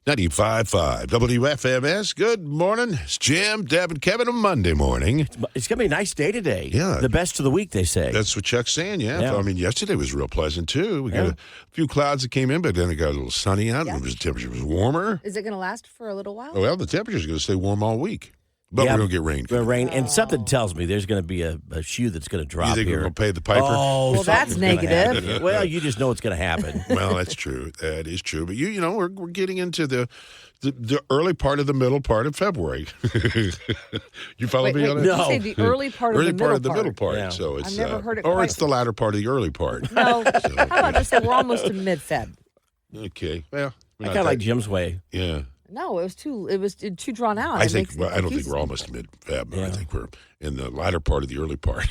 95.5 WFMS. Good morning. It's Jim, Deb, and Kevin on Monday morning. It's going to be a nice day today. Yeah. The best of the week, they say. That's what Chuck's saying, yeah. Yeah. I mean, yesterday was real pleasant, too. We got a few clouds that came in, but then it got a little sunny out. Yeah. The temperature was warmer. Is it going to last for a little while? Oh, well, the temperature's going to stay warm all week. But we're going to get rain. Rain. And something tells me there's going to be a shoe that's going to drop You think here. we're going to pay the piper? Oh, well, that's something's gonna negative. happen. Well, you just know it's going to happen. Well, that's true. That is true. But, you know, we're getting into the early part of the middle part of February. You follow me on that? Did you say the early part of the middle part? Middle part. Yeah. So it's, I've never heard it or quite. it's the latter part of the early part. No. How about just say we're almost in mid-Feb? Okay. Well, I kind of like Jim's way. Yeah. No, it was too drawn out. I don't think we're almost mid-Feb. Yeah. I think we're in the latter part of the early part.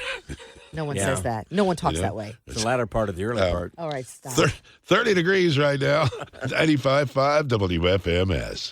No one Yeah. says that. No one talks that way. It's the latter part of the early part. All right, stop. 30 degrees right now. 95.5 WFMS.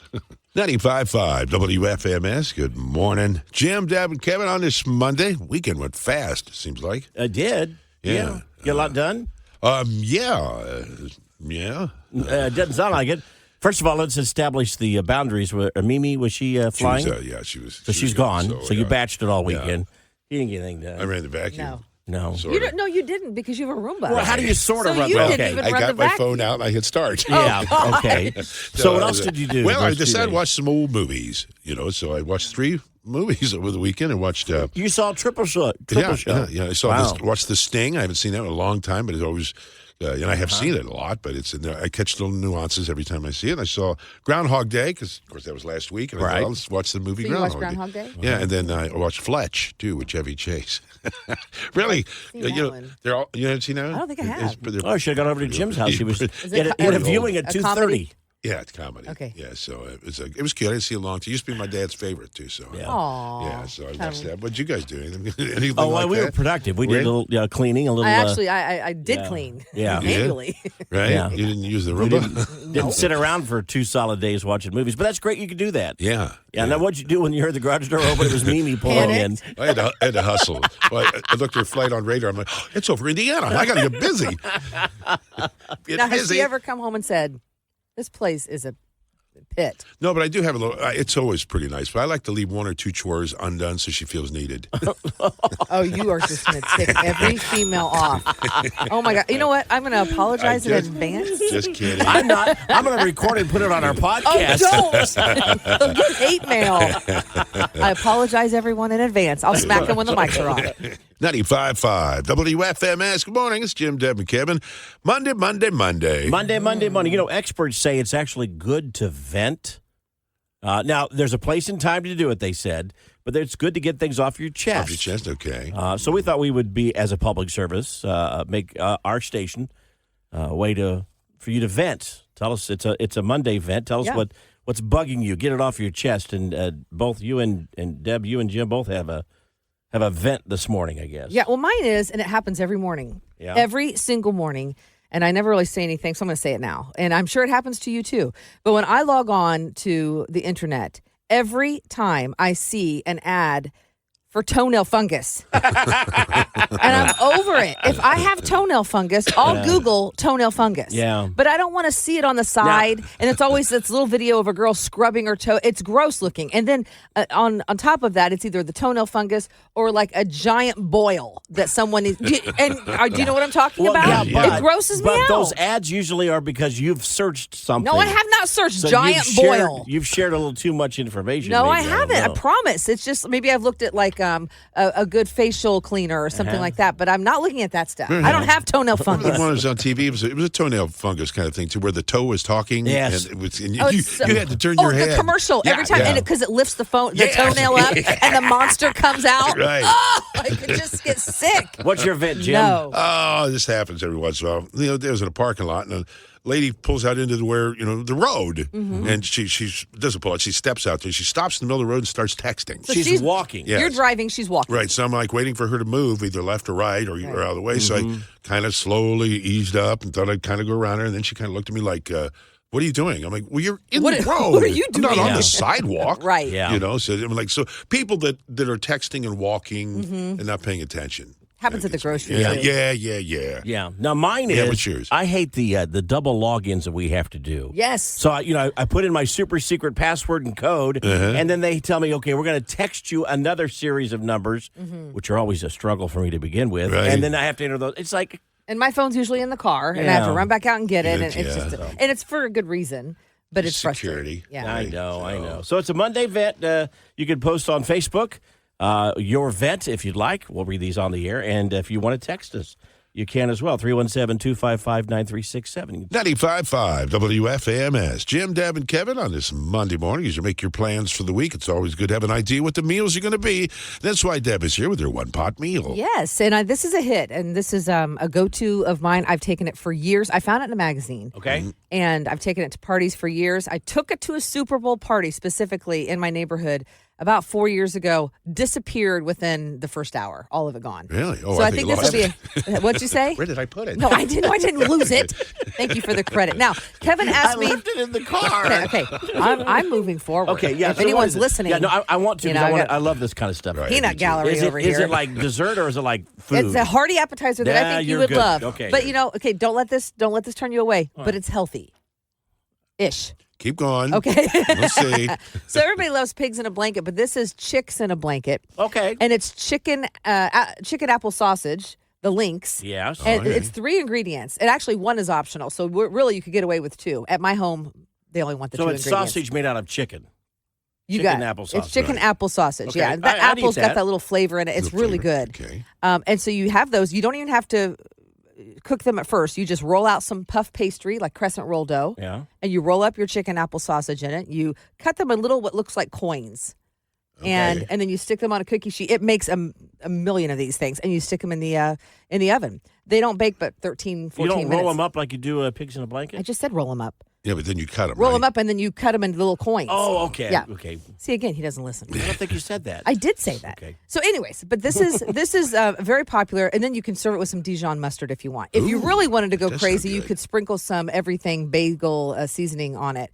95.5 WFMS. Good morning. Jim, Deb, and Kevin on this Monday. Weekend went fast, it seems like. I did. Yeah. Get a lot done? Yeah. It doesn't sound like it. First of all, let's establish the boundaries. Mimi, was she flying? She was. So she's gone. So you yeah. batched it all weekend. You didn't get anything done. I ran the vacuum. No. No. Sorta. You didn't because you have a Roomba. Well, how do you sort of So run you well, didn't okay. even I run got the my vacuum. phone out and I hit start. Yeah, okay. So what else did you do? Well, I those 2 decided to days? watch some old movies, so I watched 3 movies over the weekend. I watched... You saw Triple Show. Yeah. I saw Wow. watched The Sting. I haven't seen that in a long time, but it's always... I have seen it a lot, but it's in there. I catch little nuances every time I see it. I saw Groundhog Day, because, of course, that was last week. And I thought, let's watch the movie So you watched Groundhog Groundhog Day? Yeah, and then I watched Fletch, too, with Chevy Chase. Really? Seen that one. They're all... You haven't seen that? I don't think I have. Oh, I should have gone over to Jim's house. He was it at a viewing at a comedy? 2:30. Yeah, it's comedy. Okay. Yeah, so it was cute. I didn't see it long. It used to be my dad's favorite, too. So Yeah. Aw. yeah, so I watched that. What'd you guys do? Anything Oh, like we that? were productive. We did Right? a little cleaning, a little. I did yeah. clean. Yeah. You did? Manually. Right? Yeah. You didn't use the We Roomba? didn't sit around for 2 solid days watching movies, but that's great. You could do that. Yeah. Yeah. Now, what'd you do when you heard the garage door open? It was Mimi pulling in. Panicked. I had to hustle. Well, I looked at her flight on radar. I'm like, oh, it's over Indiana. I got to get busy. Get Now, has busy. she ever come home and said, "This place is a pit"? No, but I do have a little. It's always pretty nice, but I like to leave 1 or 2 chores undone so she feels needed. Oh, you are just going to tick every female off. Oh, my God. You know what? I'm going to apologize in advance. Just kidding. I'm not. I'm going to record and put it on our podcast. Oh, don't. You'll get hate mail. I apologize, everyone, in advance. I'll smack them when the mics are on. 95.5 WFMS. Good morning. It's Jim, Deb, and Kevin. Monday. Monday. You know, experts say it's actually good to vent. Now, there's a place and time to do it, they said, but it's good to get things off your chest. Off your chest, okay. So we thought we would be, as a public service, make our station a way for you to vent. Tell us it's a Monday vent. Tell us what's bugging you. Get it off your chest. And both you and Deb, you and Jim both have a vent this morning, I guess. Yeah, well, mine is, and it happens every morning. Yeah. Every single morning. And I never really say anything, so I'm going to say it now. And I'm sure it happens to you, too. But when I log on to the internet, every time I see an ad for toenail fungus. And I'm over it. If I have toenail fungus, I'll Google toenail fungus. Yeah. But I don't want to see it on the side. And it's always this little video of a girl scrubbing her toe. It's gross looking. And then on top of that, it's either the toenail fungus or like a giant boil that someone is. Do you know what I'm talking about? Yeah, It grosses me but out. those ads usually are because you've searched something. No, I have not searched So giant boil. You've shared a little too much information. No, maybe. I haven't. I don't know. promise. It's just maybe I've looked at like a good facial cleaner or something like that, but I'm not looking at that stuff. I don't have toenail The fungus. one that was on TV, it was a toenail fungus kind of thing, too, where the toe was talking. Yes. And, Oh, you had to turn your head. the commercial every time, and because it lifts the toenail up, and the monster comes out. Right. Oh, I could just get sick. What's your vent, Jim? No. Oh, this happens every once in a while. There was in a parking lot, and a lady pulls out into the road, and she doesn't pull out. She steps out there. She stops in the middle of the road and starts texting. So She's walking. Yeah. You're driving, she's walking. Right, so I'm like waiting for her to move, either left or right, or out of the way. So I kind of slowly eased up and thought I'd kind of go around her, and then she kind of looked at me like, "What are you doing?" I'm like, "Well, you're in the road. What are you I'm not doing?" on the sidewalk." Right. Yeah. So I'm like, so people that are texting and walking and not paying attention. Happens at the grocery Yeah, too. yeah. Now mine Yeah, is. what's yours? I hate the double logins that we have to do. Yes. So I put in my super secret password and code, and then they tell me, okay, we're going to text you another series of numbers, which are always a struggle for me to begin with, Right. and then I have to enter those. It's like. And my phone's usually in the car, and I have to run back out and get it. And it's just, and it's for a good reason, but it's Security. frustrating. Yeah. I know. So it's a Monday vent. You can post on Facebook your vent if you'd like. We'll read these on the air. And if you want to text us, you can as well. 317-255-9367. 95.5 WFMS. Jim, Deb, and Kevin on this Monday morning as you make your plans for the week. It's always good to have an idea what the meals are going to be. That's why Deb is here with her one-pot meal. Yes, and this is a hit, and this is a go-to of mine. I've taken it for years. I found it in a magazine. Okay. And I've taken it to parties for years. I took it to a Super Bowl party specifically in my neighborhood about 4 years ago. Disappeared within the first hour. All of it gone. Really? Oh, So I think this will be what'd you say? Where did I put it? No, I didn't. I didn't lose it. Thank you for the credit. Now, Kevin asked me. left it in the car. Okay. I'm moving forward. Okay, yeah. If so anyone's what is it? listening, Yeah, no, I want to. you 'Cause know, I love this kind of stuff. Right. peanut gallery over here. Is it like dessert or is it like food? It's a hearty appetizer that I Yeah, think you you're would good. love. Okay. But don't let this turn you away. But it's healthy. Ish. Keep going. Okay. We'll see. So everybody loves pigs in a blanket, but this is chicks in a blanket. Okay. And it's chicken apple sausage, the links. Yes. And Okay. it's 3 ingredients. And actually one is optional. So really you could get away with 2. At my home, they only want the 2 So it's ingredients. sausage made out of chicken. You chicken got apple sausage. It's chicken apple sausage. Okay. Yeah. That I'd eat apple's got that. that little flavor in it. It's Little really flavor. good. Okay. And so you have those. You don't even have to cook them at first. You just roll out some puff pastry, like crescent roll dough, Yeah. and you roll up your chicken apple sausage in it. You cut them in little what looks like coins, and then you stick them on a cookie sheet. It makes a million of these things, and you stick them in the oven. They don't bake but 13, 14 You don't minutes. roll them up like you do pigs in a blanket? I just said roll them up. Yeah, but then you cut them, Roll right? them up, and then you cut them into little coins. Oh, okay. Yeah. Okay. See, again, he doesn't listen. I don't think you said that. I did say that. Okay. So, anyways, but this is very popular, and then you can serve it with some Dijon mustard if you want. If you Ooh, really wanted to go that crazy, sounds you good. could sprinkle some everything bagel seasoning on it,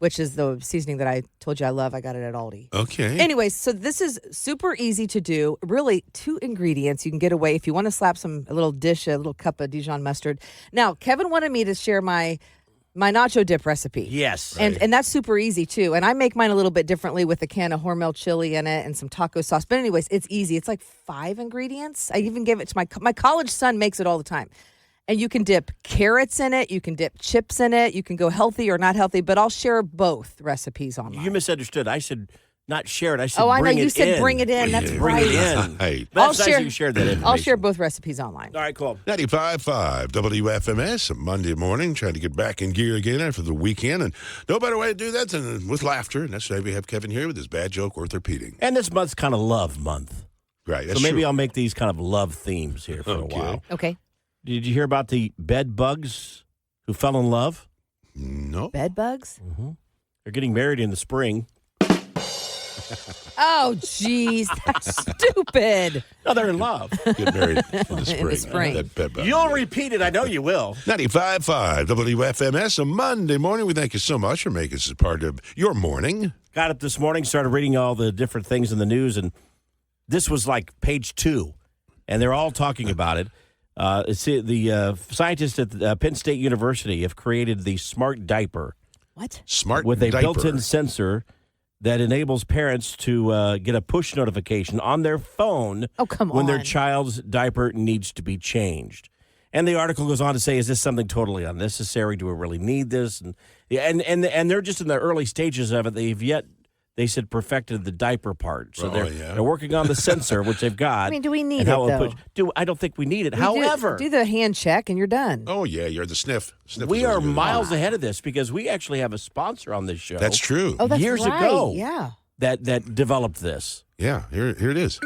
which is the seasoning that I told you I love. I got it at Aldi. Okay. Anyways, so this is super easy to do. Really, 2 ingredients you can get away if you want to slap a little cup of Dijon mustard. Now, Kevin wanted me to share my nacho dip recipe. Yes. And that's super easy too. And I make mine a little bit differently with a can of Hormel chili in it and some taco sauce. But anyways, it's easy. It's like 5 ingredients. I even give it to my college son makes it all the time. And you can dip carrots in it. You can dip chips in it. You can go healthy or not healthy. But I'll share both recipes online. You misunderstood. I said not share it. I said Oh, I know. bring You it said in. bring it in. That's Bring right. it in. Right. That's I'll nice share- you shared that information. I'll share both recipes online. All right, cool. 95.5 WFMS, a Monday morning, trying to get back in gear again after the weekend. And no better way to do that than with laughter. And that's why we have Kevin here with his bad joke worth repeating. And this month's kind of love month. Right. So That's maybe true. I'll make these kind of love themes here for a Okay. while. Okay. Did you hear about the bed bugs who fell in love? No. Bed bugs? They're getting married in the spring. Oh, jeez. That's stupid. No, they're in love. Get married in the spring. spring. That bed bug. You'll repeat it. I know you will. 95.5 WFMS, a Monday morning. We thank you so much for making us a part of your morning. Got up this morning, started reading all the different things in the news, and this was like page 2, and they're all talking about it. The scientists at Penn State University have created the smart diaper What? Smart with a diaper. built-in sensor that enables parents to get a push notification on their phone Oh, come when their on. child's diaper needs to be changed. And the article goes on to say, is this something totally unnecessary? Do we really need this? And they're just in the early stages of it. They said, perfected the diaper part. So they're working on the sensor, which they've got. I mean, do we need and how it, it'll though? I don't think we need it. You However, do the hand check and you're done. Oh, yeah, you're the sniff. Sniff we is are always good. miles ahead of this because we actually have a sponsor on this show. That's true. Oh, that's years right. ago. Yeah. That developed this. Yeah, here it is.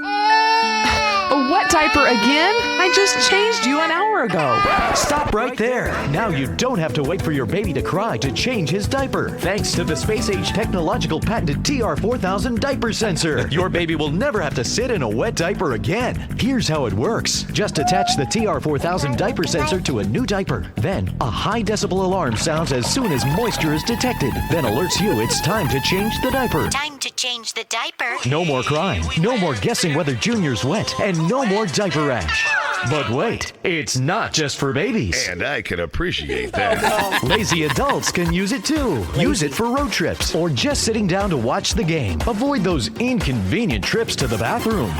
What diaper again? I just changed you an hour ago. Stop right there. Now you don't have to wait for your baby to cry to change his diaper. Thanks to the space-age technological patented TR4000 diaper sensor. Your baby will never have to sit in a wet diaper again. Here's how it works. Just attach the TR4000 diaper sensor to a new diaper. Then, a high decibel alarm sounds as soon as moisture is detected. Then alerts you it's time to change the diaper. Time to change the diaper. No more crying, no more guessing whether Junior's wet, and no more diaper rash. But wait, it's not just for babies. And I can appreciate that. Lazy adults can use it too. Use it for road trips or just sitting down to watch the game. Avoid those inconvenient trips to the bathroom.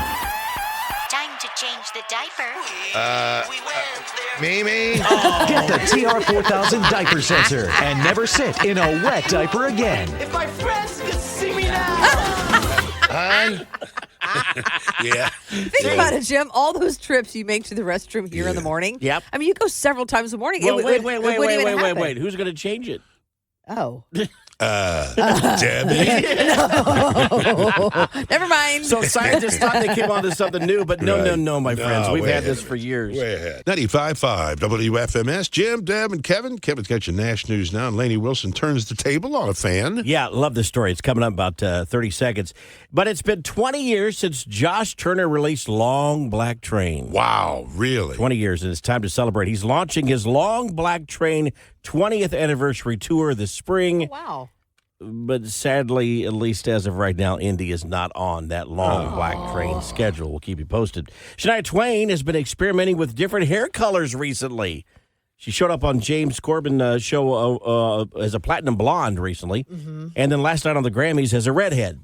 Time to change the diaper. Mimi? Get the TR4000 diaper sensor and never sit in a wet diaper again. If my friends could see me now. Yeah. Think about it, Jim. All those trips you make to the restroom here in the morning. Yep. I mean, you go several times in the morning. Well, It wait, wouldn't even happen. Who's going to change it? Oh. Debbie? Never mind. So scientists thought they came on to something new, but no, my friends. We've way had this ahead for years. Way ahead. 95.5 WFMS. Jim, Deb, and Kevin. Kevin's got your Nash News now, and Lainey Wilson turns the table on a fan. Yeah, love this story. It's coming up about 30 seconds. But it's been 20 years since Josh Turner released Long Black Train. Wow, really? 20 years, and it's time to celebrate. He's launching his Long Black Train 20th anniversary tour this spring. Oh, wow. But sadly, at least as of right now, Indy is not on that Long Black Train schedule. We'll keep you posted. Shania Twain has been experimenting with different hair colors recently. She showed up on James Corbin's show as a platinum blonde recently, and then last night on the Grammys as a redhead.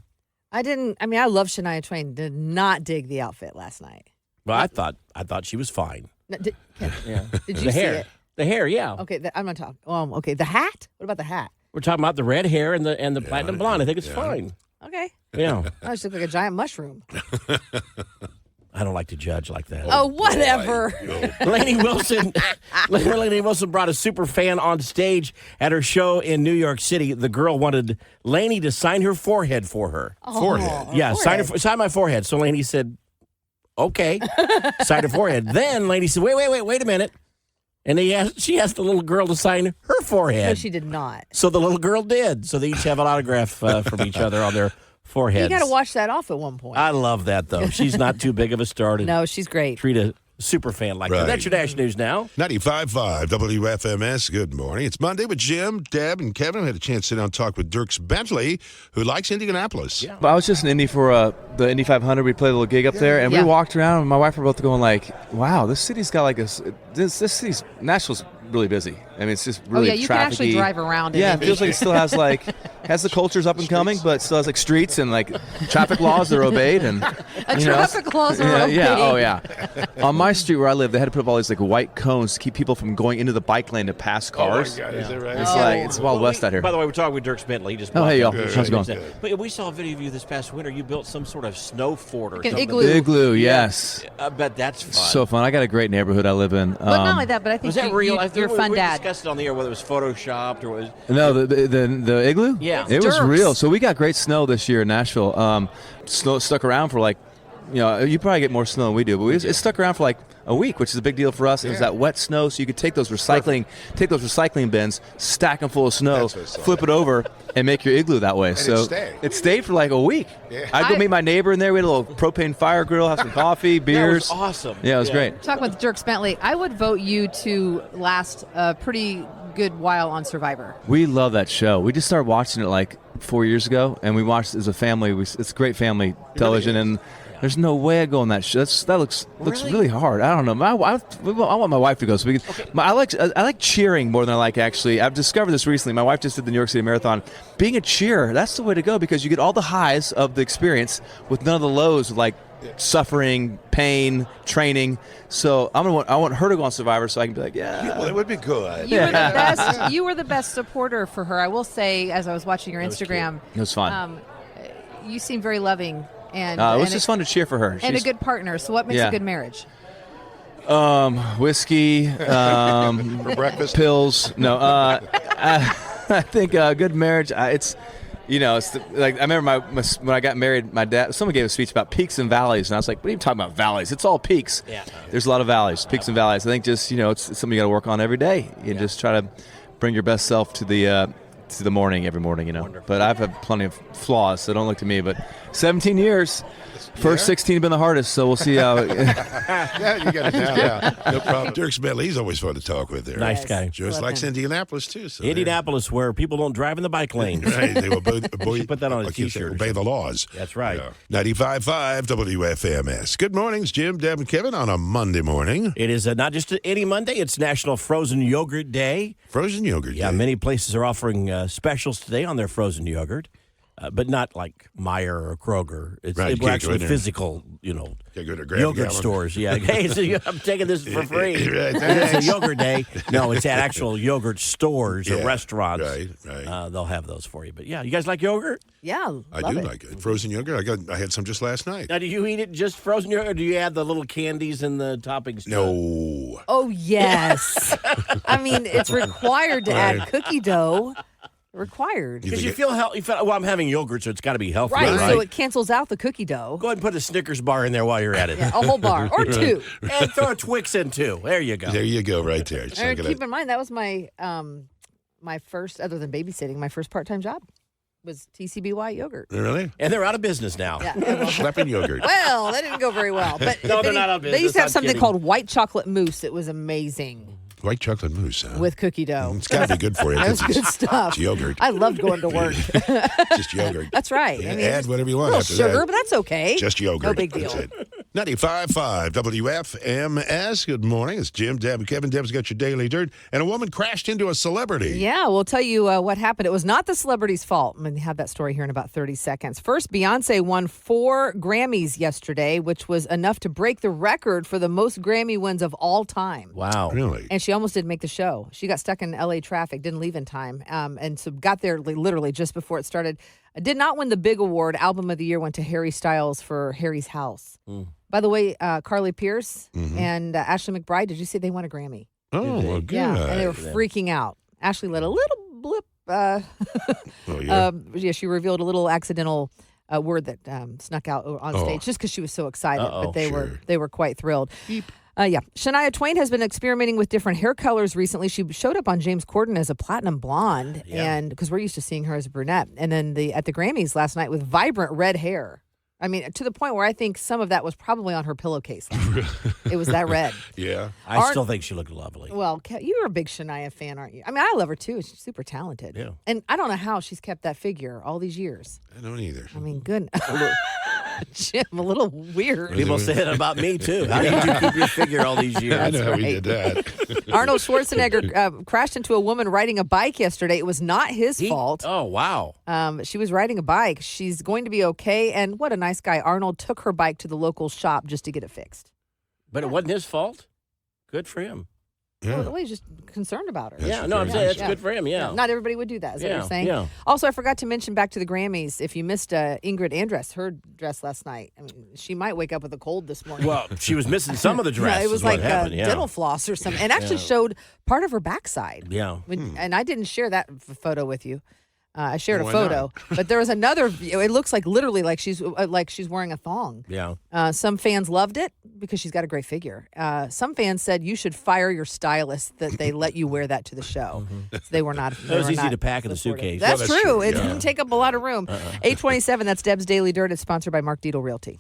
I love Shania Twain. Did not dig the outfit last night. Well, I thought she was fine. No, did you The see hair. it? The hair, yeah. Okay, I'm not talking. Okay, the hat? What about the hat? We're talking about the red hair and the platinum blonde. I think it's fine. Okay. Yeah. I just look like a giant mushroom. I don't like to judge like that. Oh, whatever. Lainey Wilson brought a super fan on stage at her show in New York City. The girl wanted Lainey to sign her forehead for her. Forehead. Yeah, sign my forehead. So Lainey said, okay, sign her forehead. Then Lainey said, wait a minute. And she asked the little girl to sign her forehead. No, she did not. So the little girl did. So they each have an autograph from each other on their foreheads. You got to wash that off at one point. I love that, though. She's not too big of a star to No, she's great. treat a super fan like that. Right. That's your Dash News now. 95.5 WFMS. Good morning. It's Monday with Jim, Deb, and Kevin. I had a chance to sit down and talk with Dirks Bentley, who likes Indianapolis. Yeah. I was just in Indy for the Indy 500. We played a little gig up there, and we walked around, and my wife were both going like, wow, this city's got like this city's, Nashville's really busy. I mean, it's just really you can actually trafficy. drive around. Yeah, it feels like it still has has the culture's up and coming, but still has like streets and like traffic laws that are obeyed and Traffic laws are obeyed. Yeah, oh yeah. On my street where I live, they had to put up all these like white cones to keep people from going into the bike lane to pass cars. Oh, my God. Is that right? It's it's Wild West out here. By the way, we're talking with Dirks Bentley. He just Oh, hey, y'all. walked in. How's it going? But we saw a video of you this past winter. You built some sort of snow fort or Like an something. igloo. Igloo, yes. I bet that's fun. So fun. I got a great neighborhood I live in. But not only that, but I think was that real? I you're a think fun we dad. discussed it on the air whether it was photoshopped or was. No, the igloo? Yeah. It was Dirks. real. So we got great snow this year in Nashville. Snow stuck around for like, you probably get more snow than we do, but it stuck around for like a week, which is a big deal for us. It was that wet snow, so you could take those recycling bins, stack them full of snow, flip it over, and make your igloo that way. So it stayed for like a week. Yeah. I'd go meet my neighbor in there. We had a little propane fire grill, have some coffee, beers. That was awesome. Yeah, it was great. Talking with Dirks Bentley, I would vote you to last a pretty good while on Survivor. We love that show. We just started watching it like 4 years ago, and we watched it as a family. It's great family television, and there's no way I'd go on that show. That looks really hard. I don't know. I want my wife to go. So we can, I like cheering more than I like actually. I've discovered this recently. My wife just did the New York City Marathon. Being a cheerer, that's the way to go because you get all the highs of the experience with none of the lows of like suffering, pain, training. So I want her to go on Survivor so I can be like, Well, it would be good. You were the best. You were the best supporter for her. I will say, as I was watching your Instagram, it was fun. You seem very loving and It was and just fun to chear for her. and a good partner. So, what makes a good marriage? Whiskey, For breakfast? pills. No, I think a good marriage. It's like I remember when I got married, my dad. Someone gave a speech about peaks and valleys, and I was like, "What are you talking about valleys? It's all peaks. Yeah. There's a lot of valleys, peaks and valleys. I think just it's something you got to work on every day. You just try to bring your best self to to the morning every morning, you know. Wonderful. But I've had plenty of flaws, so don't look to me. But 17 years, first 16 have been the hardest, so we'll see how. Yeah, you got it now. Yeah, no problem. Dirk Smedley, he's always fun to talk with there. Nice guy. Just likes Indianapolis, too. So Indianapolis, where people don't drive in the bike lane. Right, they will put that on a T-shirt. Obey the laws. That's right. 95.5 WFMS. Good mornings, Jim, Deb, and Kevin on a Monday morning. It is not just any Monday, it's National Frozen Yogurt Day. Frozen yogurt Yeah, day. many places are offering specials today on their frozen yogurt, but not like Meijer or Kroger. We're actually physical, yogurt stores. Yeah, hey, so I'm taking this for free. It's a yogurt day. No, it's at actual yogurt stores or restaurants. Right. They'll have those for you. But yeah, you guys like yogurt? Yeah, I do like it. Frozen yogurt. I had some just last night. Now, do you eat it just frozen yogurt, or do you add the little candies and the toppings? No. Oh, yes. I mean, it's required to add cookie dough. Required. Because you feel healthy. Well, I'm having yogurt, so it's got to be healthy. Right, so it cancels out the cookie dough. Go ahead and put a Snickers bar in there while you're at it. Yeah, a whole bar or two. And throw a Twix in, too. There you go. There you go, right there. Keep in mind, that was my my first, other than babysitting, my first part-time job was TCBY yogurt. Really? And they're out of business now. Yeah. Schlepping yogurt. Well, that didn't go very well. But no, they're not out of business. They used to have something called white chocolate mousse. It was amazing. White chocolate mousse, huh? With cookie dough. It's got to be good for you. That was good stuff. It's yogurt. I loved going to work. Just yogurt. That's right. Yeah, add whatever you want a after little sugar, that. but that's okay. Just yogurt. No big deal. That's it. 95.5 WFMS. Good morning. It's Jim, Deb, and Kevin. Deb's got your daily dirt. And a woman crashed into a celebrity. Yeah, we'll tell you what happened. It was not the celebrity's fault. I'm going to have that story here in about 30 seconds. First, Beyonce won 4 Grammys yesterday, which was enough to break the record for the most Grammy wins of all time. Wow. Really? And she almost didn't make the show. She got stuck in L.A. traffic, didn't leave in time, and so got there literally just before it started. Did not win the big award. Album of the Year went to Harry Styles for Harry's House. By the way, Carly Pierce and Ashley McBryde, did you see they won a Grammy? Oh, well, good. Yeah, and they were freaking out. Ashley let a little blip. She revealed a little accidental word that snuck out on stage just because she was so excited. But they were quite thrilled. Shania Twain has been experimenting with different hair colors recently. She showed up on James Corden as a platinum blonde, and because we're used to seeing her as a brunette, and then at the Grammys last night with vibrant red hair. I mean, to the point where I think some of that was probably on her pillowcase last night. It was that red. Yeah. I still think she looked lovely. Well, you're a big Shania fan, aren't you? I mean, I love her too. She's super talented. Yeah. And I don't know how she's kept that figure all these years. I don't either. I mean, good. Jim, a little weird. People say it about me, too. How did you keep your figure all these years? I know how we did that. Arnold Schwarzenegger crashed into a woman riding a bike yesterday. It was not his fault. Oh, wow. She was riding a bike. She's going to be okay. And what a nice guy. Arnold took her bike to the local shop just to get it fixed. But it wasn't his fault? Good for him. Yeah. Well, he's just concerned about her. I'm saying that's good for him, yeah. Not everybody would do that, is that what you're saying? Yeah. Also, I forgot to mention back to the Grammys, if you missed Ingrid Andress, her dress last night, I mean, she might wake up with a cold this morning. Well, she was missing some of the dress. It was like dental floss or something. And actually showed part of her backside. Yeah. And I didn't share that photo with you. I shared a photo, but there was another view. It looks like literally like she's wearing a thong. Yeah. Some fans loved it because she's got a great figure. Some fans said you should fire your stylist that they let you wear that to the show. So they were not. It was easy to pack in the suitcase. That's true. It didn't take up a lot of room. 827. That's Deb's Daily Dirt. It's sponsored by Mark Dietel Realty.